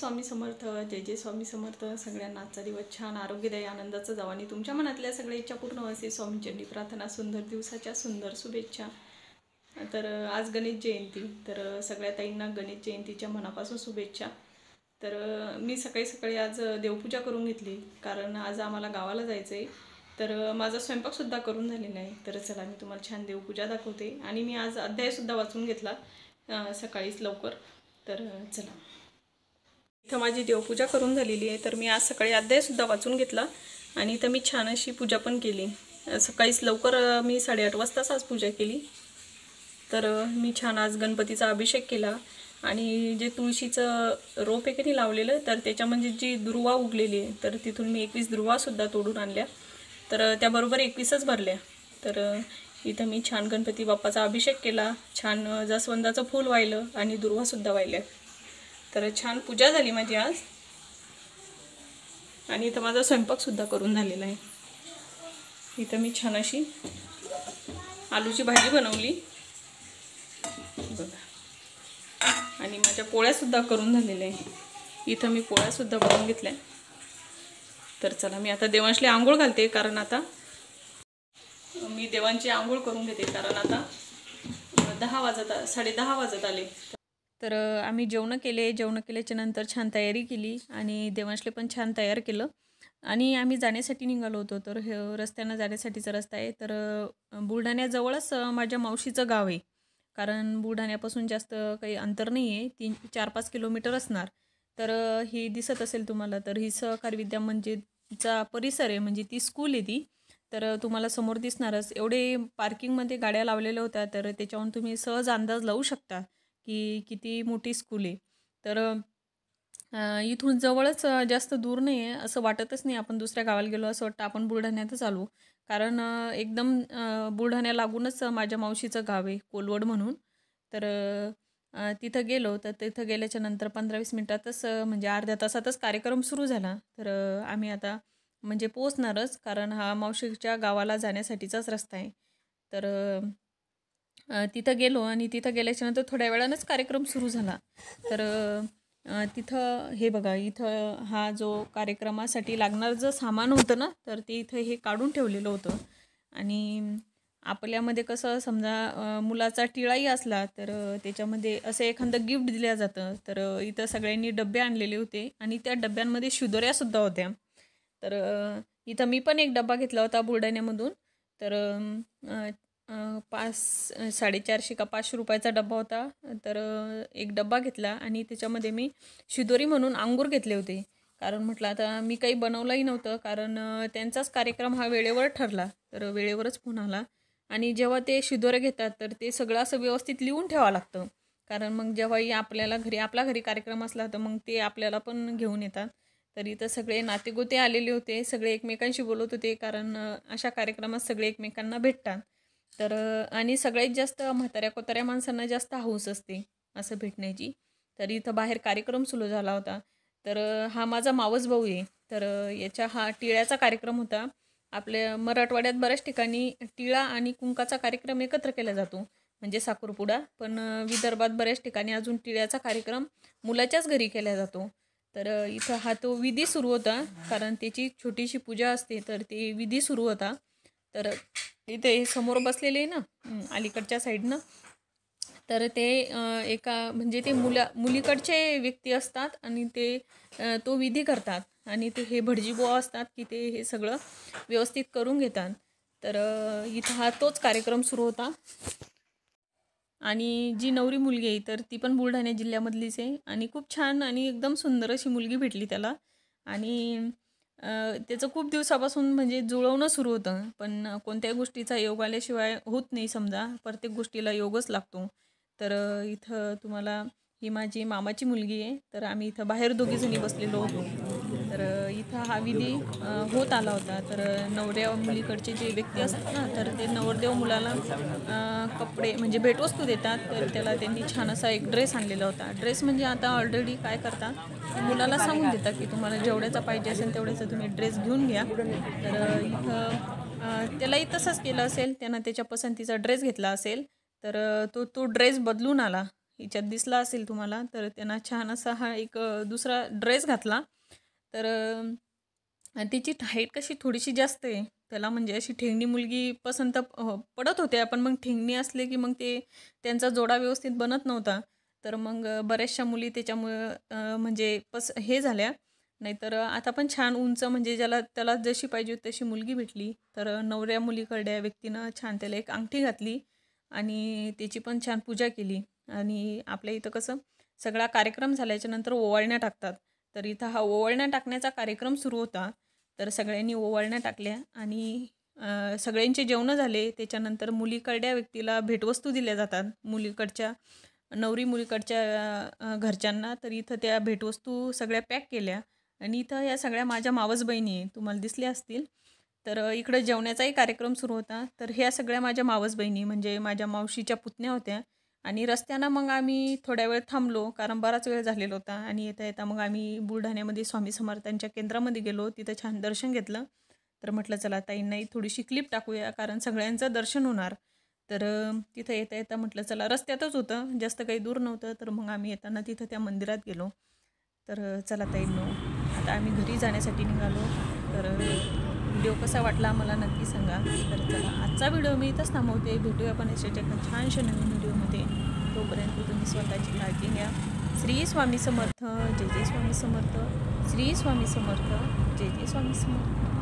स्वामी समर्थ. जय जय स्वामी समर्थ. सगळ्यांना आजचा दिवस छान आरोग्यदायी आनंदाचा जावा आणि तुमच्या मनातल्या सगळ्या इच्छा पूर्ण व्हावी स्वामींची प्रार्थना. सुंदर दिवसाच्या सुंदर शुभेच्छा. तर आज गणेश जयंती, तर सगळ्या ताईंना गणेश जयंतीच्या मनापासून शुभेच्छा. तर मी सकाळी सकाळी आज देवपूजा करून घेतली, कारण आज आम्हाला गावाला जायचं आहे. तर माझा स्वयंपाकसुद्धा करून झालेला आहे. तर चला मी तुम्हाला छान देवपूजा दाखवते. आणि मी आज अध्यायसुद्धा वाचून घेतला सकाळीच लवकर. तर चला, इथं माझी देवपूजा करून झालेली आहे. तर मी आज सकाळी अध्यायसुद्धा वाचून घेतला आणि इथं मी छान अशी पूजा पण केली. सकाळीच लवकर मी 8:30 वाजताच आज पूजा केली. तर मी छान आज गणपतीचा अभिषेक केला आणि जे तुळशीचं रोप आहे की नाही लावलेलं, तर त्याच्या म्हणजे जी दुर्वा उगलेली आहे, तर तिथून मी 21 दुर्वासुद्धा तोडून आणल्या. तर त्याबरोबर 21च भरल्या. तर इथं मी छान गणपती बाप्पाचा अभिषेक केला, छान जास्वंदाचं फूल वाहिलं आणि दुर्वासुद्धा वाहिल्या. तर छान पूजा झाली माझी आज. आणि इथं माझा स्वयंपाकसुद्धा करून झालेला आहे. इथं मी छान अशी आलूची भाजी बनवली बघा, आणि माझ्या पोळ्यासुद्धा करून झालेल्या आहे. इथं मी पोळ्यासुद्धा बनवून घेतल्या. तर चला मी आता देवांशला आंघोळ घालते, कारण आता मी देवांची आंघोळ करून घेते, कारण आता 10:30 वाजत आले. तर आम्ही जेवण केल्याच्या नंतर छान तयारी केली आणि देवांशले पण छान तयार केलं आणि आम्ही जाण्यासाठी निघालो होतो. तर हे रस्त्यानं जाण्यासाठीचा रस्ता आहे. तर बुलढाण्याजवळच माझ्या मावशीचं गाव आहे, कारण बुलढाण्यापासून जास्त काही अंतर नाही आहे, 3-4-5 किलोमीटर असणार. तर ही दिसत असेल तुम्हाला, तर ही सहकार विद्या मंदिरचा परिसर आहे, म्हणजे ती स्कूल आहे ती. तर तुम्हाला समोर दिसणारच. एवढे पार्किंगमध्ये गाड्या लावलेल्या होत्या, तर त्याच्यावरून तुम्ही सहज अंदाज लावू शकता की किती मोठी स्कूल आहे. तर इथून जवळच, जास्त दूर नाही आहे, असं वाटतच नाही आपण दुसऱ्या गावाला गेलो असं वाटतं आपण बुलढाण्यातच आलो. कारण एकदम बुलढाण्या लागूनच माझ्या मावशीचं गाव आहे, कोलवड म्हणून. तर तिथं गेलो. तर तिथं गेल्याच्या नंतर 15-20 मिनटातच, म्हणजे अर्ध्या तासातच कार्यक्रम सुरू झाला. तर आम्ही आता म्हणजे पोचणारच, कारण हा मावशीच्या गावाला जाण्यासाठीचाच रस्ता आहे. तर तिथं गेलो आणि तिथं गेल्याच्यानंतर थोड्या वेळानंच कार्यक्रम सुरू झाला. तर तिथं हे बघा, इथं हा जो कार्यक्रमासाठी लागणारं जर सामान होतं ना, तर ते इथं हे काढून ठेवलेलं होतं. आणि आपल्यामध्ये कसं समजा मुलाचा टिळाही असला तर त्याच्यामध्ये असं एखादं गिफ्ट दिलं जातं. तर इथं सगळ्यांनी डबे आणलेले होते आणि त्या डब्यांमध्ये शिदोऱ्यासुद्धा होत्या. तर इथं मी पण एक डबा घेतला होता बुलढाण्यामधून. तर 450 का 500 रुपयाचा डबा होता. तर एक डबा घेतला आणि त्याच्यामध्ये मी शिदोरी म्हणून अंगूर घेतले होते, कारण म्हटलं आता मी काही बनवलंही नव्हतं, कारण त्यांचाच कार्यक्रम हा वेळेवर ठरला. तर वेळेवरच फोन आला. आणि जेव्हा ते शिदोरे घेतात तर ते सगळं असं व्यवस्थित लिहून ठेवावं लागतं, कारण मग जेव्हाही आपल्या घरी कार्यक्रम असला तर मग ते आपल्याला पण घेऊन येतात. तर इथं सगळे नातेगोते आलेले होते, सगळे एकमेकांशी बोलत होते, कारण अशा कार्यक्रमात सगळे एकमेकांना भेटतात. तर आणि सगळ्यात जास्त म्हाताऱ्या कोताऱ्या माणसांना जास्त हौस असते असं भेटण्याची. तर इथं बाहेर कार्यक्रम सुरू झाला होता. तर हा माझा मावस भाऊ आहे. तर हा टिळ्याचा कार्यक्रम होता. आपल्या मराठवाड्यात बऱ्याच ठिकाणी टिळा आणि कुंकाचा कार्यक्रम एकत्र केला जातो, म्हणजे साखरपुडा. पण विदर्भात बऱ्याच ठिकाणी अजून टिळ्याचा कार्यक्रम मुलाच्याच घरी केला जातो. तर इथं हा तो विधी सुरू होता, कारण त्याची छोटीशी पूजा असते, तर ते विधी सुरू होता. तर इथे समोर बसलेले आहे ना अलीकडच्या साईडनं, तर ते एका म्हणजे ते मुलीकडचे व्यक्ती असतात आणि ते तो विधी करतात. आणि ते हे भटजीबुवा असतात की ते हे सगळं व्यवस्थित करून घेतात. तर इथं हा तोच कार्यक्रम सुरू होता. आणि जी नवरी मुलगी आहे तर ती पण बुलढाणा जिल्ह्यामधलीच आहे आणि खूप छान आणि एकदम सुंदर अशी मुलगी भेटली त्याला. आणि त्याचं खूप दिवसापासून म्हणजे जुळवणं सुरू होतं, पण कोणत्याही गोष्टीचा योग आल्याशिवाय होत नाही. समजा प्रत्येक गोष्टीला योगच लागतो. तर इथं तुम्हाला ही माझी मामाची मुलगी आहे. तर आम्ही इथं बाहेर दोघीजणी बसलेलो होतो. तर इथं हा विधी होत आला होता. तर नवऱ्या मुलीकडचे जे व्यक्ती असतात ना, तर ते नवरदेव मुलाला कपडे म्हणजे भेटवस्तू देतात. तर त्याला त्यांनी छान असा एक ड्रेस आणलेला होता. ड्रेस म्हणजे आता ऑलरेडी काय करतात, मुलाला सांगून देतात की तुम्हाला जेवढ्याचा पाहिजे असेल तेवढ्याचा तुम्ही ड्रेस घेऊन घ्या. तर इथं त्यालाही तसंच केलं असेल, त्यानं त्याच्या पसंतीचा ड्रेस घेतला असेल. तर तो ड्रेस बदलून आला. हिच्यात दिसला असेल तुम्हाला. तर त्यांना छान असा हा एक दुसरा ड्रेस घातला. तर तिची हाईट कशी थोडीशी जास्त आहे. त्याला म्हणजे अशी ठेंगणी मुलगी पसंत पडत होत्या, पण मग ठेंगणी असले की मग ते त्यांचा जोडा व्यवस्थित बनत नव्हता. तर मग बऱ्याचशा मुली त्याच्यामुळं म्हणजे हे झाल्या. नाहीतर आता पण छान उंच म्हणजे त्याला जशी पाहिजे होती तशी मुलगी भेटली. तर नवऱ्या मुलीकडल्या व्यक्तीनं छान त्याला एक अंगठी घातली आणि त्याची पण छान पूजा केली. आणि आपल्या इथं कसं सगळा कार्यक्रम झाल्याच्यानंतर ओवाळण्या टाकतात. तर इथं हा ओवाळण्या टाकण्याचा कार्यक्रम सुरू होता. तर सगळ्यांनी ओवाळण्या टाकल्या आणि सगळ्यांचे जेवणं झाले. त्याच्यानंतर मुलीकडल्या व्यक्तीला भेटवस्तू दिल्या जातात मुलीकडच्या मुलीकडच्या घरच्यांना. तर इथं त्या भेटवस्तू सगळ्या पॅक केल्या आणि इथं ह्या सगळ्या माझ्या मावस बहिणी आहे, तुम्हाला दिसल्या असतील. तर इकडं जेवण्याचाही कार्यक्रम सुरू होता. तर ह्या सगळ्या माझ्या मावस बहिणी म्हणजे माझ्या मावशीच्या पुतण्या होत्या. आणि रस्त्यानं मग आम्ही थोड्या वेळ थांबलो, कारण बराच वेळ झालेला होता. आणि येता येता मग आम्ही बुलढाण्यामध्ये स्वामी समर्थांच्या केंद्रामध्ये गेलो. तिथं छान दर्शन घेतलं. तर म्हटलं चला ताईंनाही थोडीशी क्लिप टाकूया, कारण सगळ्यांचं दर्शन होणार. तर तिथं येता येता म्हटलं चला, रस्त्यातच होतं, जास्त काही दूर नव्हतं. तर मग आम्ही येताना तिथं त्या मंदिरात गेलो. तर चला ताईंनो, आता आम्ही घरी जाण्यासाठी निघालो. तर व्हिडिओ कसा वाटला मला नक्की सांगा. तर चला, आजचा व्हिडिओ मी इथंच थांबवते. भेटूया पण अशाच्या एका छानशा नवीन व्हिडिओमध्ये. तोपर्यंत तुम्ही स्वतःची काळजी घ्या. श्री स्वामी समर्थ. जय जय स्वामी समर्थ. श्री स्वामी समर्थ. जय जय स्वामी समर्थ.